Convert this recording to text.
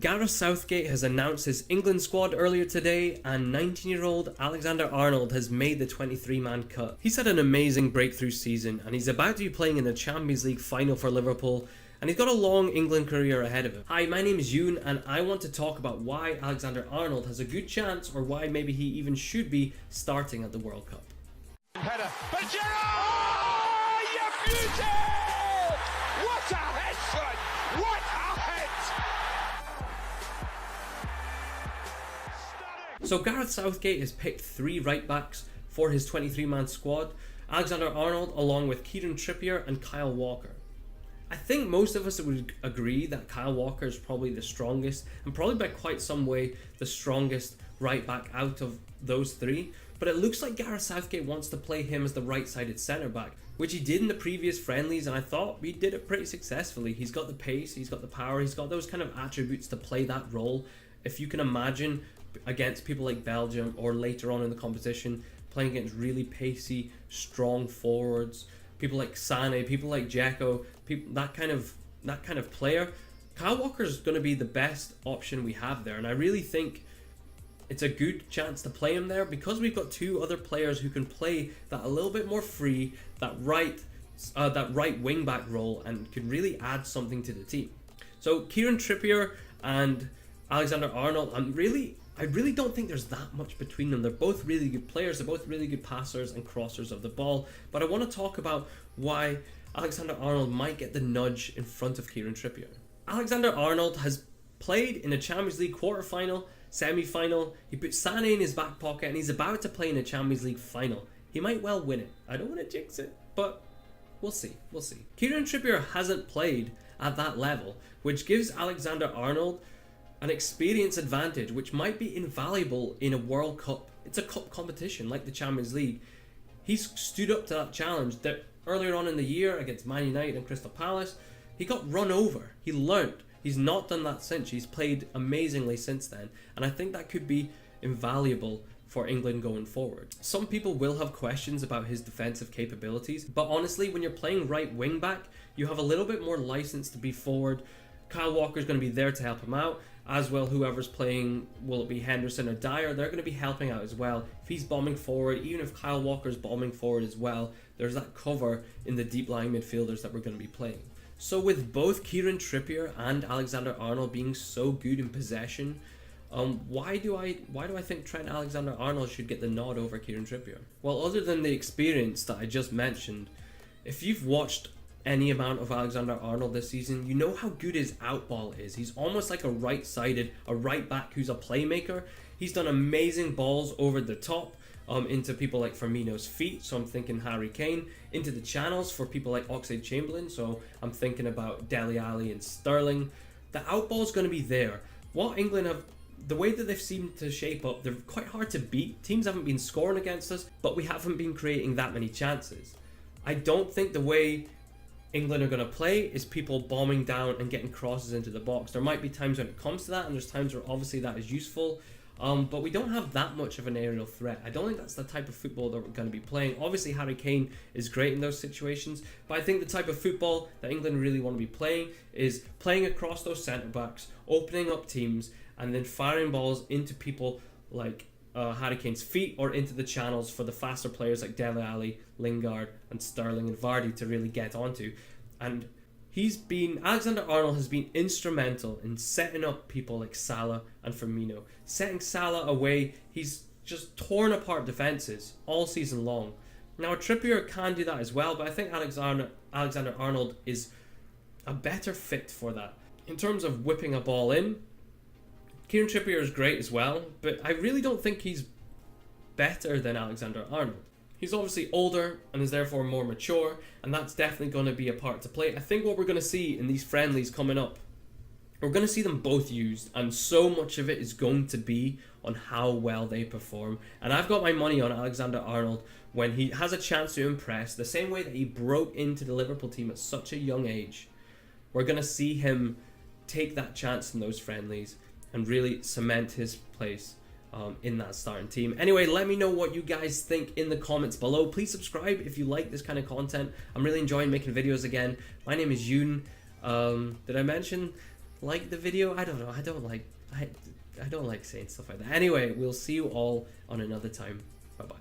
Gareth Southgate has announced his England squad earlier today, and 19-year-old Alexander-Arnold has made the 23-man cut. He's had an amazing breakthrough season, and he's about to be playing in the Champions League final for Liverpool, and he's got a long England career ahead of him. Hi, my name is Yoon, and I want to talk about why Alexander-Arnold has a good chance, or why maybe he even should be starting at the World Cup. Header, but Gerrard! Oh, you beauty! What a head, son! What a head! So Gareth Southgate has picked 3 right-backs for his 23-man squad. Alexander-Arnold along with Kieran Trippier and Kyle Walker. I think most of us would agree that Kyle Walker is probably the strongest, and probably by quite some way the strongest right-back out of those 3. But it looks like Gareth Southgate wants to play him as the right-sided centre-back, which he did in the previous friendlies, and I thought he did it pretty successfully. He's got the pace, he's got the power, he's got those kind of attributes to play that role. If you can imagine against people like Belgium or later on in the competition, playing against really pacey, strong forwards, people like Sane, people like Dzeko, that kind of player, Kyle Walker is going to be the best option we have there, and I really think it's a good chance to play him there because we've got 2 other players who can play that a little bit more free, that right wing back role, and could really add something to the team. So Kieran Trippier and Alexander-Arnold, I really don't think there's that much between them. They're both really good players, they're both really good passers and crossers of the ball, but I want to talk about why Alexander-Arnold might get the nudge in front of Kieran Trippier. Alexander-Arnold has played in a Champions League quarter-final, semi-final, he put Sane in his back pocket, and he's about to play in a Champions League final. He might well win it. I don't want to jinx it, but we'll see. Kieran Trippier hasn't played at that level, which gives Alexander-Arnold an experience advantage which might be invaluable in a World Cup. It's a cup competition like the Champions League. He's stood up to that challenge that earlier on in the year against Man United and Crystal Palace, he got run over. He learnt. He's not done that since. He's played amazingly since then, and I think that could be invaluable for England going forward. Some people will have questions about his defensive capabilities, but honestly, when you're playing right wing back, you have a little bit more license to be forward. Kyle Walker's going to be there to help him out, as well whoever's playing, will it be Henderson or Dyer, they're going to be helping out as well. If he's bombing forward, even if Kyle Walker's bombing forward as well, there's that cover in the deep lying midfielders that we're going to be playing. So with both Kieran Trippier and Alexander-Arnold being so good in possession, why do I think Trent Alexander-Arnold should get the nod over Kieran Trippier? Well, other than the experience that I just mentioned, if you've watched any amount of Alexander-Arnold this season, you know how good his outball is. He's almost like a right back who's a playmaker. He's done amazing balls over the top into people like Firmino's feet, so I'm thinking Harry Kane, into the channels for people like Oxlade-Chamberlain, so I'm thinking about Dele Alli and Sterling. The outball's going to be there. What England have, the way that they've seemed to shape up, they're quite hard to beat. Teams haven't been scoring against us, but we haven't been creating that many chances. I don't think the way England are going to play is people bombing down and getting crosses into the box. There might be times when it comes to that, and there's times where obviously that is useful, but we don't have that much of an aerial threat. I don't think that's the type of football that we're going to be playing. Obviously Harry Kane is great in those situations, but I think the type of football that England really want to be playing is playing across those centre backs, opening up teams, and then firing balls into people like Harry Kane's feet or into the channels for the faster players like Dele Alli, Lingard and Sterling and Vardy to really get onto. And Alexander-Arnold has been instrumental in setting up people like Salah and Firmino. Setting Salah away, he's just torn apart defences all season long. Now Trippier can do that as well, but I think Alexander-Arnold is a better fit for that. In terms of whipping a ball in, Kieran Trippier is great as well, but I really don't think he's better than Alexander-Arnold. He's obviously older and is therefore more mature, and that's definitely going to be a part to play. I think what we're going to see in these friendlies coming up, we're going to see them both used, and so much of it is going to be on how well they perform. And I've got my money on Alexander-Arnold when he has a chance to impress, the same way that he broke into the Liverpool team at such a young age. We're going to see him take that chance in those friendlies and really cement his place in that starting team. Anyway, let me know what you guys think in the comments below. Please subscribe if you like this kind of content. I'm really enjoying making videos again. My name is Yoon. Did I mention like the video. I don't know. I don't like saying stuff like that. Anyway, we'll see you all on another time. Bye bye.